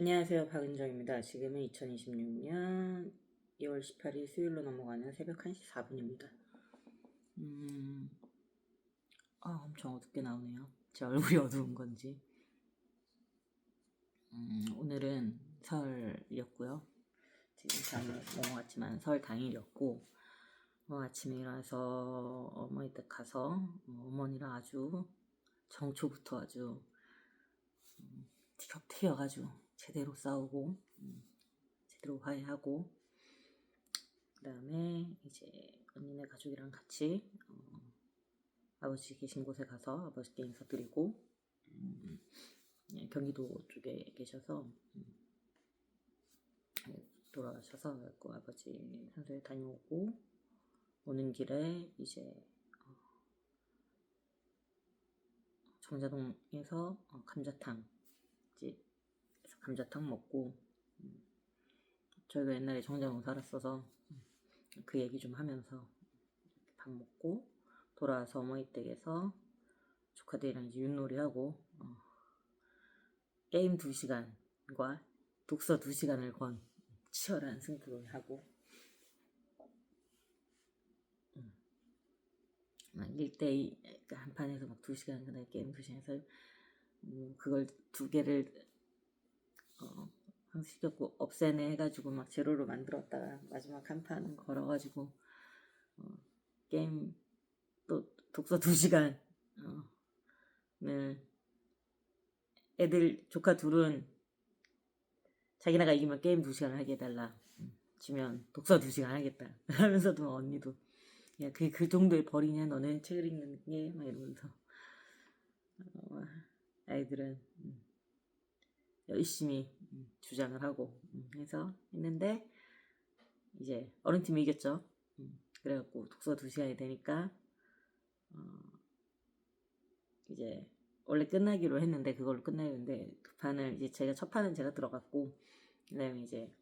안녕하세요. 박은정입니다. 지금은 2026년 2월 18일 수요일로 넘어가는 새벽 1시 4분입니다. 엄청 어둡게 나오네요. 제 얼굴이 어두운 건지. 오늘은 설이었고요. 지금 잠을 넘어갔지만 설 당일이었고, 아침에 일어나서 어머니 댁 가서 어머니랑 아주 정초부터 아주 티격태격아주 제대로 싸우고 제대로 화해하고, 그 다음에 이제 언니네 가족이랑 같이 아버지 계신 곳에 가서 아버지께 인사드리고, 경기도 쪽에 계셔서 돌아가셔서 그 아버지 산소에 다녀오고, 오는 길에 이제 정자동에서 감자탕 집에서 감자탕 먹고, 저희가 옛날에 정자동 살았어서 그 얘기 좀 하면서 밥 먹고 돌아와서 어머니 댁에서 조카들이랑 이제 윷놀이하고 게임 2시간과 독서 2시간을 건 치열한 승부를 하고, 1대2 한 판에서 막 2시간, 그다음에 게임 2시간에서 그걸 2개를 시켰고 없애네 해가지고 막 제로로 만들었다가 마지막 한 판 걸어가지고 게임 또 독서 2시간. 애들 조카 둘은 자기네가 이기면 게임 2시간 하게 해달라, 지면 독서 2시간 하겠다 하면서도 언니도 야, 그게 그 정도의 벌이냐 너는 책을 읽는 게, 막 이러면서 아이들은 열심히 주장을 하고 해서 했는데, 이제 어른팀이 이겼죠. 그래갖고 독서 2시간이 되니까 이제 원래 끝나기로 했는데 그걸로 끝나는데, 그 판을 이제 제가 첫 판은 제가 들어갔고, 그다음에 이제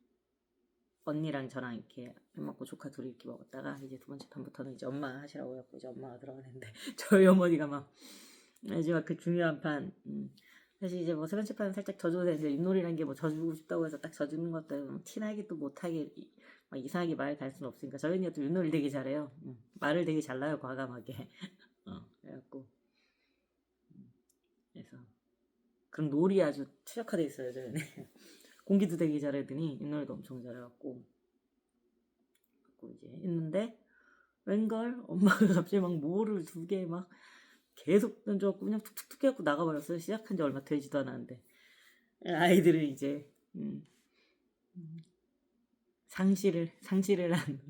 언니랑 저랑 이렇게 밥 먹고 조카 둘이 이렇게 먹었다가, 이제 2번째 판부터는 이제 엄마 하시라고 해갖고 이제 엄마가 들어가는데 저희 어머니가 막 마지막 그 중요한 판, 사실 이제 뭐 3번째 판은 살짝 져줘도 되는데, 윷놀이란 게 뭐 져주고 싶다고 해서 딱 져주는 것도 티나게 또 못하게 막 이상하게 말 갈 수는 없으니까, 저희 언니가 또 윷놀이 되게 잘해요. 말을 되게 잘 놔요, 과감하게. 그래갖고 그래서 그런 놀이 아주 최적화돼 있어요, 저희는. 공기도 되게 잘하더니 윷놀이도 엄청 잘해갖고 이제 했는데, 웬걸 엄마가 갑자기 막 모를 2개 막 계속 던져갖고 그냥 툭툭툭 해갖고 나가버렸어요. 시작한 지 얼마 되지도 않았는데. 아이들은 이제 상실을 한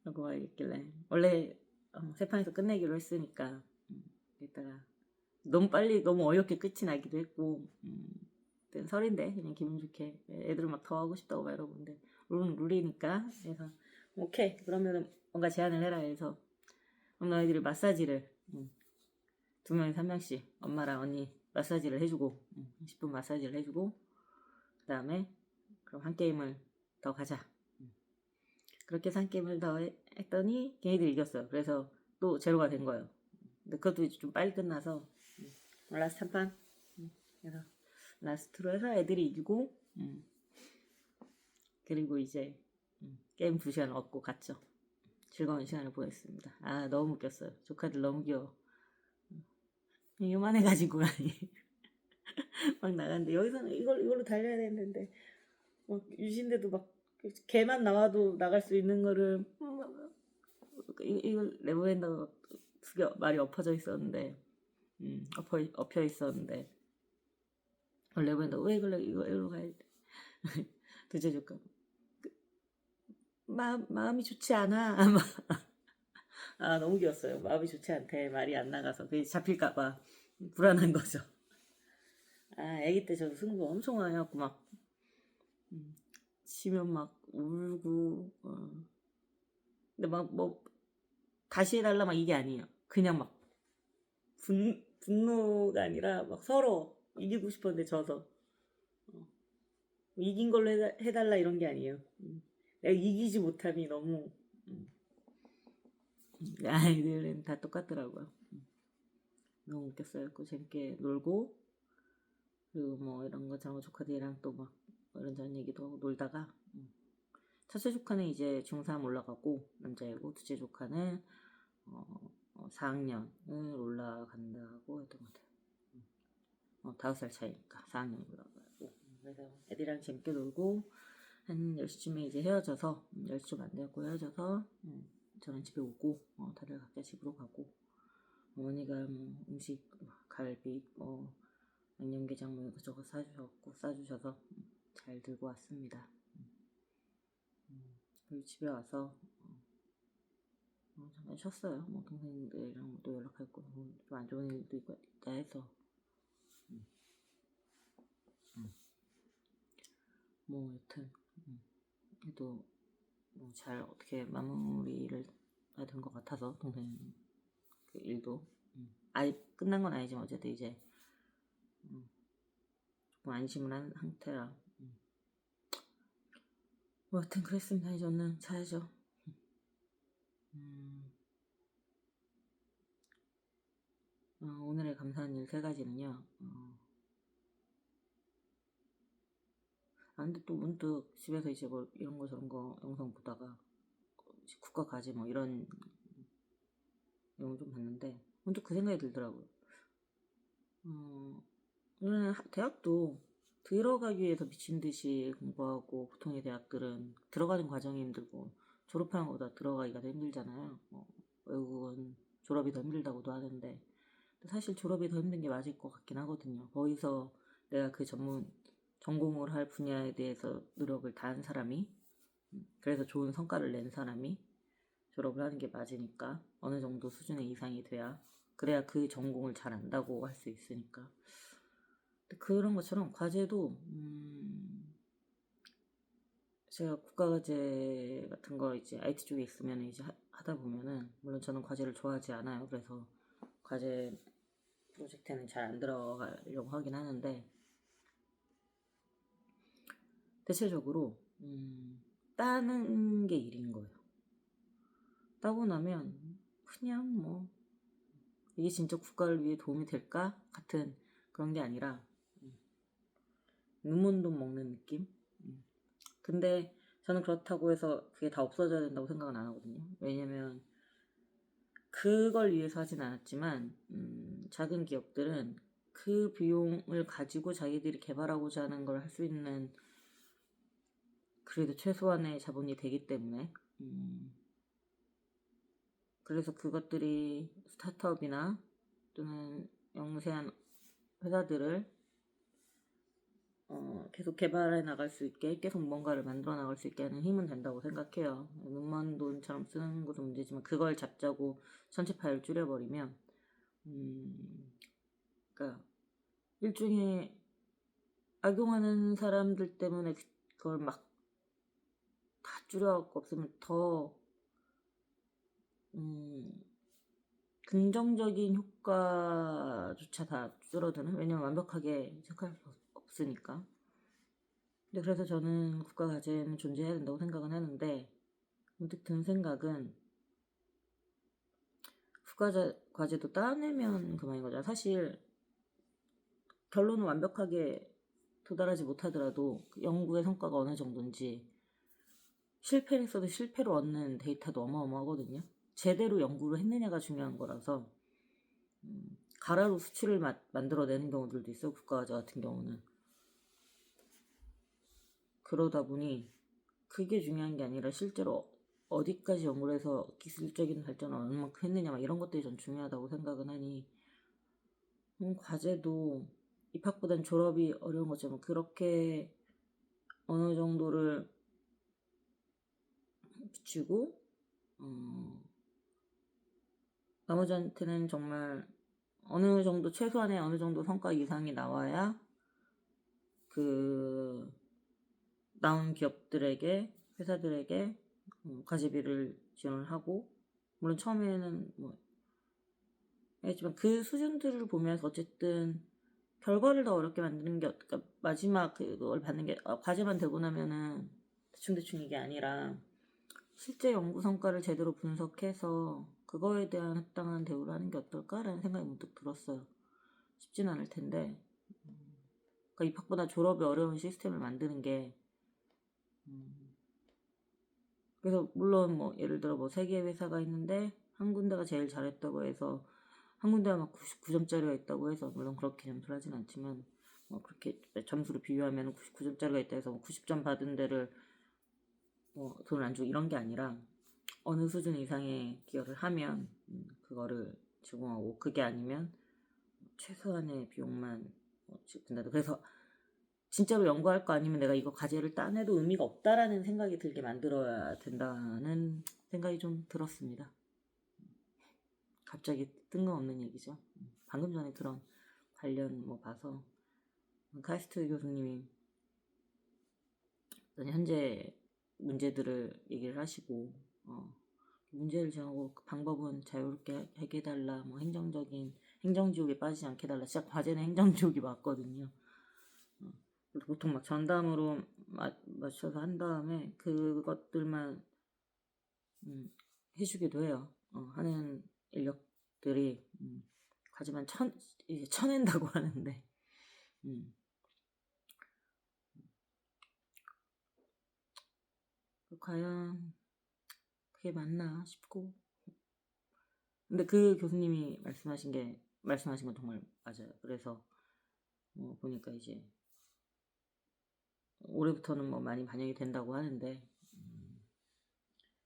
라고 말했길래, 원래 3판에서 끝내기로 했으니까 이따가 너무 빨리 너무 어이없게 끝이 나기도 했고, 설인데 그냥 기분 좋게 애들은 막 더 하고 싶다고 막 이러고, 근데 룰이니까 그래서 오케이 그러면은 뭔가 제안을 해라 해서 어느 아이들이 마사지를 2명에서 1명씩 엄마랑 언니 마사지를 해주고, 10분 마사지를 해주고, 그 다음에 그럼 한 게임을 더 가자. 그렇게 해서 한 게임을 더 했더니 걔네들이 이겼어요. 그래서 또 제로가 된 거예요. 근데 그것도 이제 좀 빨리 끝나서 라스트 한 판, 그래서 라스트로 해서 애들이 이기고, 그리고 이제 게임 2시간 얻고 갔죠. 즐거운 시간을 보냈습니다. 너무 웃겼어요. 조카들 너무 귀여워. 요만해가지고 막 나갔는데, 여기서는 이걸로 달려야 되는데 막 유신데도 막 개만 나와도 나갈 수 있는 거를 이걸 내보낸다고 2개 말이 엎어져 있었는데, 엎혀 있었는데 원래 보낸다고, 왜 그래 이거 이리로 가야 돼. 둘째 조카 마음이 좋지 않아. 너무 귀여웠어요. 마음이 좋지 않대, 말이 안 나가서. 그게 잡힐까봐 불안한 거죠. 아기 때 저 승부 엄청 많이 하고 막 지면 막 울고, 근데 막 뭐 다시 해달라 막 이게 아니에요. 그냥 막 분노가 아니라 막 서로 이기고 싶었는데 져서 이긴 걸로 해달라 이런 게 아니에요. 내가 이기지 못함이 너무, 아이들은 다 똑같더라고요. 너무 웃겼어요. 그 재밌게 놀고, 그리고 뭐 이런 거 저런 거 조카들이랑 또 막 이런저런 얘기도 하고 놀다가 첫째 조카는 이제 중3 올라가고 남자애고, 둘째 조카는 4학년을 올라간다고 했던 것 같아요. 5살 차이니까 4학년 올라가고. 그래서 애들이랑 재밌게 놀고 한 10시쯤에 이제 헤어져서 10시 좀 안 되고 헤어져서 저는 집에 오고 다들 각자 집으로 가고, 어머니가 뭐 음식 갈비 양념게장 뭐 이것저것 싸주셔서 잘 들고 왔습니다. 그리고 집에 와서 잠깐 쉬었어요. 뭐 동생들이랑 또 연락할 거, 좀 안 좋은 일도 있다 해서 뭐 여튼 그래도 뭐 잘 어떻게 마무리를 된 것 같아서, 동생 그 일도 아직 끝난 건 아니지만 어쨌든 이제 조금 안심을 한 상태라 뭐 여튼 그랬습니다. 이제 저는 자야죠. 오늘의 감사한 일 3가지는요. 근데 또 문득 집에서 이제 뭐 이런 거 저런 거 영상 보다가 국가 과제 뭐 이런 내용을 좀 봤는데 문득 그 생각이 들더라고요. 우리는 대학도 들어가기 위해서 미친 듯이 공부하고, 보통의 대학들은 들어가는 과정이 힘들고 졸업하는 것보다 들어가기가 더 힘들잖아요. 외국은 졸업이 더 힘들다고도 하는데 사실 졸업이 더 힘든 게 맞을 것 같긴 하거든요. 거기서 내가 그 전공을 할 분야에 대해서 노력을 다한 사람이, 그래서 좋은 성과를 낸 사람이 졸업을 하는 게 맞으니까, 어느 정도 수준의 이상이 그래야 그 전공을 잘 안다고 할 수 있으니까. 그런 것처럼 과제도 제가 국가과제 같은 거 이제 IT 쪽에 있으면 이제 하다 보면은, 물론 저는 과제를 좋아하지 않아요. 그래서 과제 프로젝트에는 잘 안 들어가려고 하긴 하는데, 대체적으로 따는 게 일인 거예요. 따고 나면 그냥 뭐 이게 진짜 국가를 위해 도움이 될까 같은 그런 게 아니라 눈먼 돈 먹는 느낌. 근데 저는 그렇다고 해서 그게 다 없어져야 된다고 생각은 안 하거든요. 왜냐면 그걸 위해서 하진 않았지만 작은 기업들은 그 비용을 가지고 자기들이 개발하고자 하는 걸 할 수 있는, 그래도 최소한의 자본이 되기 때문에 그래서 그것들이 스타트업이나 또는 영세한 회사들을 계속 개발해 나갈 수 있게, 계속 뭔가를 만들어 나갈 수 있게 하는 힘은 된다고 생각해요. 눈먼 돈처럼 쓰는 것도 문제지만 그걸 잡자고 전체 파일을 줄여버리면 그러니까 일종의 악용하는 사람들 때문에 그걸 막 다 줄여갖고 없으면 더 긍정적인 효과조차 다 줄어드는, 왜냐면 완벽하게 체크할 수 없으니까. 근데 그래서 저는 국가 과제는 존재해야 된다고 생각은 하는데, 문득 든 생각은 국가 과제도 따내면 그만인 거잖아. 사실 결론은 완벽하게 도달하지 못하더라도 그 연구의 성과가 어느 정도인지, 실패를 했어도 실패로 얻는 데이터도 어마어마하거든요. 제대로 연구를 했느냐가 중요한 거라서 가라로 수치를 만들어내는 경우들도 있어요. 국가과제 같은 경우는. 그러다 보니 그게 중요한 게 아니라 실제로 어디까지 연구를 해서 기술적인 발전을 얼마만큼 했느냐 막 이런 것들이 전 중요하다고 생각은 하니, 과제도 입학보단 졸업이 어려운 것처럼 그렇게 어느 정도를 붙이고 나머지한테는 정말 어느 정도 최소한의 어느 정도 성과 이상이 나와야 그 나온 기업들에게, 회사들에게 과제비를 지원을 하고, 물론 처음에는 뭐 했지만 그 수준들을 보면서 어쨌든 결과를 더 어렵게 만드는 게, 그러니까 마지막 그걸 받는 게 과제만 되고 나면은 대충 이게 아니라 실제 연구 성과를 제대로 분석해서 그거에 대한 합당한 대우를 하는 게 어떨까라는 생각이 문득 들었어요. 쉽진 않을 텐데 그러니까 입학보다 졸업이 어려운 시스템을 만드는 게 그래서 물론 뭐 예를 들어 뭐 3개의 회사가 있는데 한 군데가 제일 잘했다고 해서 한 군데가 막 99점짜리가 있다고 해서 물론 그렇게 점수를 하진 않지만 뭐 그렇게 점수로 비교하면 99점짜리가 있다 해서 90점 받은 데를 뭐 돈을 안 주고 이런 게 아니라 어느 수준 이상의 기여를 하면 그거를 제공하고 그게 아니면 최소한의 비용만 든다. 그래서 진짜로 연구할 거 아니면 내가 이거 과제를 따내도 의미가 없다라는 생각이 들게 만들어야 된다는 생각이 좀 들었습니다. 갑자기 뜬금없는 얘기죠. 방금 전에 그런 관련 뭐 봐서 카이스트 교수님이 현재 문제들을 얘기를 하시고 문제를 정하고 그 방법은 자유롭게 해달라 뭐 행정지옥에 빠지지 않게 해달라. 진짜 과제는 행정지옥이 맞거든요. 보통 막 전담으로 맞춰서 한 다음에 그것들만 해주기도 해요. 하는 인력들이 과제만 이제 쳐낸다고 하는데 과연 그게 맞나 싶고 근데 그 교수님이 말씀하신 건 정말 맞아요. 그래서 보니까 이제 올해부터는 뭐 많이 반영이 된다고 하는데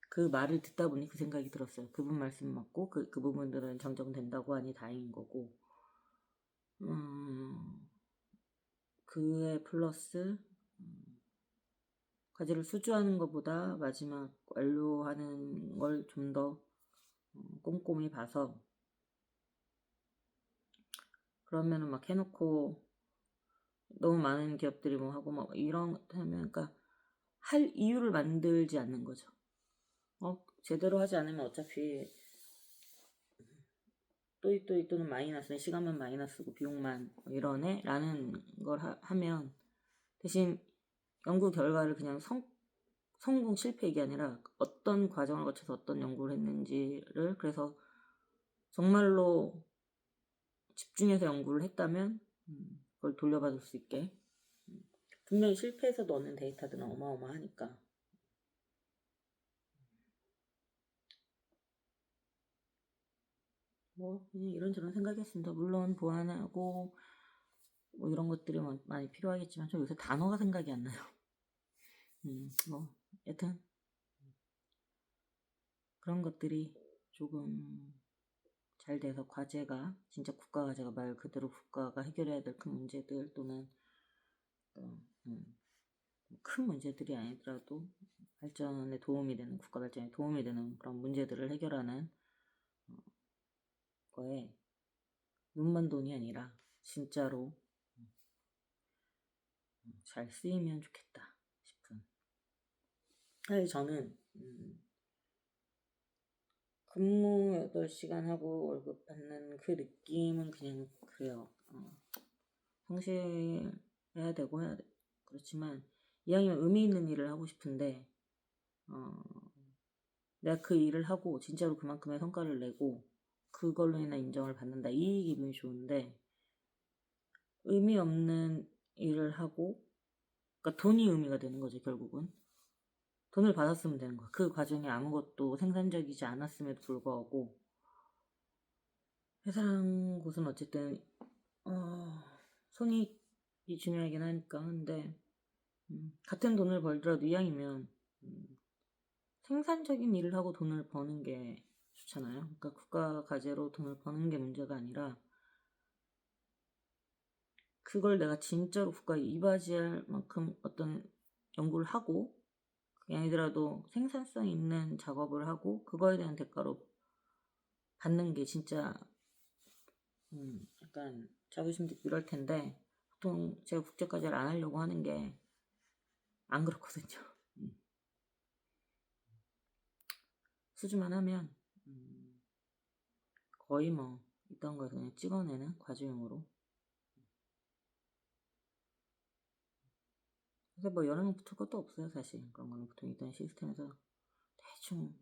그 말을 듣다 보니 그 생각이 들었어요. 그분 말씀 맞고 그 부분들은 정정된다고 하니 다행인 거고 그에 플러스 과제를 수주하는 것보다 마지막 완료하는 걸 좀 더 꼼꼼히 봐서 그러면은 막 해놓고 너무 많은 기업들이 뭐 하고 막 이런 하면 그러니까 할 이유를 만들지 않는 거죠. 제대로 하지 않으면 어차피 또는 마이너스 시간만 마이너스고 비용만 이러네 라는 걸 하면 대신 연구 결과를 그냥 성공 실패 이게 아니라 어떤 과정을 거쳐서 어떤 연구를 했는지를 그래서 정말로 집중해서 연구를 했다면 그걸 돌려받을 수 있게 분명히 실패해서도 얻는 데이터들은 어마어마하니까 뭐 그냥 이런저런 생각했습니다. 물론 보완하고 뭐 이런 것들이 많이 필요하겠지만 저 요새 단어가 생각이 안 나요. 뭐 여튼 그런 것들이 조금 잘 돼서 과제가 진짜 국가 과제가 말 그대로 국가가 해결해야 될 큰 문제들 또는 큰 문제들이 아니더라도 발전에 도움이 되는 국가 발전에 도움이 되는 그런 문제들을 해결하는 거에 눈만 돈이 아니라 진짜로 잘 쓰이면 좋겠다 싶은. 사실 저는 근무 8시간 하고 월급 받는 그 느낌은 그냥 그래요. 성실해야 되고 해야 돼. 그렇지만 이왕이면 의미 있는 일을 하고 싶은데 내가 그 일을 하고 진짜로 그만큼의 성과를 내고 그걸로 인한 인정을 받는다. 이 기분이 좋은데 의미 없는 일을 하고 그러니까 돈이 의미가 되는 거죠. 결국은 돈을 받았으면 되는 거야. 그 과정에 아무것도 생산적이지 않았음에도 불구하고 회사란 곳은 어쨌든 손익이 중요하긴 하니까 근데 같은 돈을 벌더라도 이왕이면 생산적인 일을 하고 돈을 버는 게 좋잖아요. 그러니까 국가 과제로 돈을 버는 게 문제가 아니라 그걸 내가 진짜로 국가에 이바지할 만큼 어떤 연구를 하고 그게 아니더라도 생산성 있는 작업을 하고 그거에 대한 대가로 받는 게 진짜 약간 자부심도 있고 이럴 텐데 보통 제가 국제과제를 안 하려고 하는 게 안 그렇거든요. 수주만 하면 거의 뭐 있던 걸 그냥 찍어내는 과제용으로. 그래서 뭐 여러 명 붙을 것도 없어요 사실. 그런 거는 보통 있던 시스템에서 대충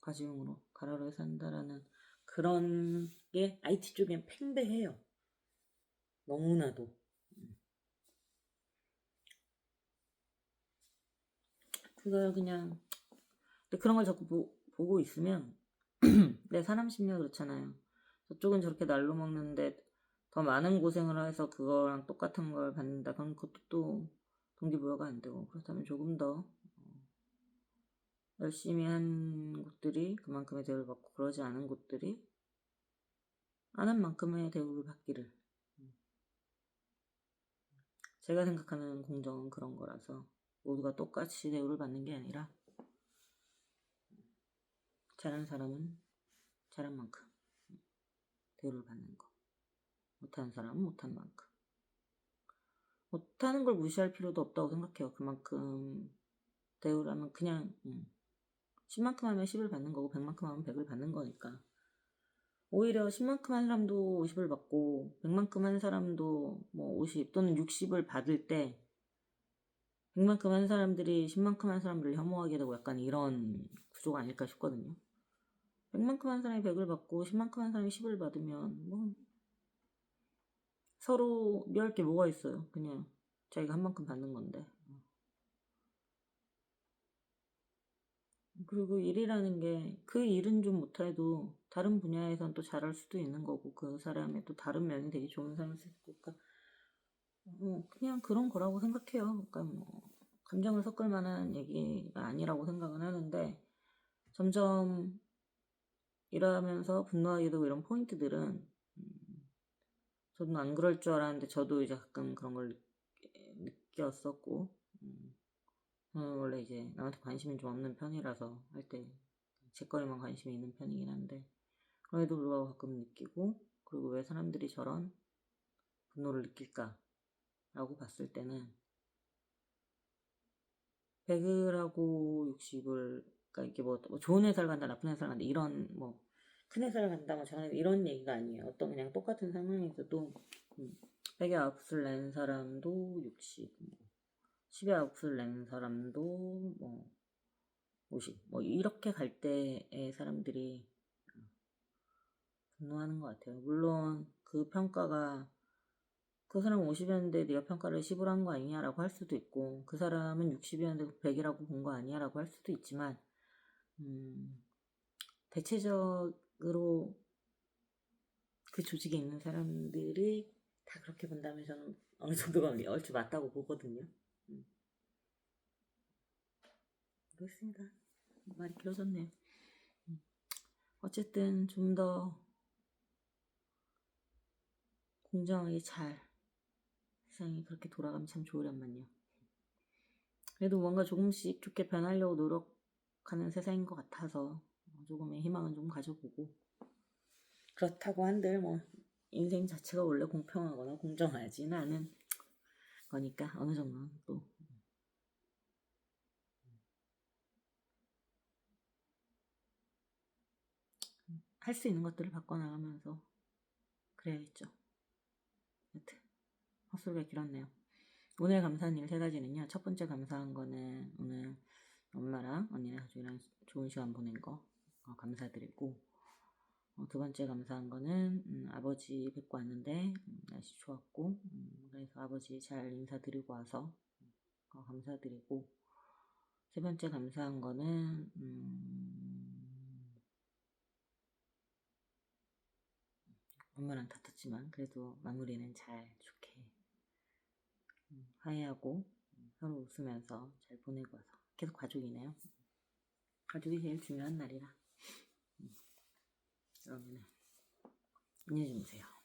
과제용으로 가라로 해서 한다라는 그런 게 IT 쪽엔 팽배해요. 너무나도. 그걸 그냥 근데 그런 걸 자꾸 보고 있으면 내 사람 심리가 그렇잖아요. 저쪽은 저렇게 날로 먹는데 더 많은 고생을 해서 그거랑 똑같은 걸 받는다. 그럼 그것도 또 동기부여가 안 되고 그렇다면 조금 더 열심히 한 곳들이 그만큼의 대우를 받고 그러지 않은 곳들이 안 한 만큼의 대우를 받기를. 제가 생각하는 공정은 그런 거라서 모두가 똑같이 대우를 받는 게 아니라 잘하는 사람은 잘한 만큼 대우를 받는 거, 못하는 사람은 못한 만큼. 못하는 걸 무시할 필요도 없다고 생각해요. 그만큼 대우를 하면 그냥 10만큼 하면 10을 받는 거고 100만큼 하면 100을 받는 거니까. 오히려 10만큼 한 사람도 50을 받고 100만큼 한 사람도 뭐 50 또는 60을 받을 때 100만큼 한 사람들이 10만큼 한 사람들을 혐오하게 되고 약간 이런 구조가 아닐까 싶거든요. 100만큼 한 사람이 100을 받고 10만큼 한 사람이 10을 받으면 뭐 서로 미워할 게 뭐가 있어요. 그냥 자기가 한 만큼 받는 건데. 그리고 일이라는 게 그 일은 좀 못해도 다른 분야에선 또 잘할 수도 있는 거고 그 사람의 또 다른 면이 되게 좋은 사람일 수도 있고 그러니까 그냥 그런 거라고 생각해요. 그러니까 뭐 감정을 섞을 만한 얘기가 아니라고 생각은 하는데 점점 일하면서 분노하게 되고 이런 포인트들은 저도 안 그럴 줄 알았는데 저도 이제 가끔 그런 걸 느꼈었고 저는 원래 이제 남한테 관심이 좀 없는 편이라서 할 때 제 거에만 관심이 있는 편이긴 한데 그럼에도 불구하고 가끔 느끼고 그리고 왜 사람들이 저런 분노를 느낄까라고 봤을 때는 100을 하고 60을 그러니까 이게 뭐 좋은 회사를 간다 나쁜 회사를 간다 이런 뭐 큰 회사를 간다 뭐 작은 이런 얘기가 아니에요. 어떤 그냥 똑같은 상황에서도 100에 아웃을 낸 사람도 60 10에 아웃을 낸 사람도 뭐 50 뭐 이렇게 갈 때의 사람들이 분노하는 것 같아요. 물론 그 평가가 그 사람은 50이었는데 네가 평가를 10으로 한 거 아니냐라고 할 수도 있고 그 사람은 60이었는데 100이라고 본 거 아니냐라고 할 수도 있지만 대체적으로 그 조직에 있는 사람들이 다 그렇게 본다면 저는 어느 정도가 얼추 맞다고 보거든요. 그렇습니다. 말이 길어졌네요. 어쨌든 좀 더 공정하게 잘 세상이 그렇게 돌아가면 참 좋으련만요. 그래도 뭔가 조금씩 좋게 변하려고 노력하는 세상인 것 같아서 조금의 희망은 좀 가져보고 그렇다고 한들 뭐 인생 자체가 원래 공평하거나 공정하지는 않은 거니까 어느 정도는 또 할 수 있는 것들을 바꿔나가면서 그래야겠죠. 여튼 헛소리가 길었네요. 오늘 감사한 일 3가지는요. 첫 번째 감사한 거는 오늘 엄마랑 언니네 가족이랑 좋은 시간 보낸 거 감사드리고 두 번째 감사한 거는 아버지 뵙고 왔는데 날씨 좋았고 그래서 아버지 잘 인사드리고 와서 감사드리고 세 번째 감사한 거는 엄마랑 다퉜지만 그래도 마무리는 잘 좋게 화해하고 서로 웃으면서 잘 보내고 와서 계속 가족이네요. 가족이 제일 중요한 날이라 그러면 안녕히 주무세요.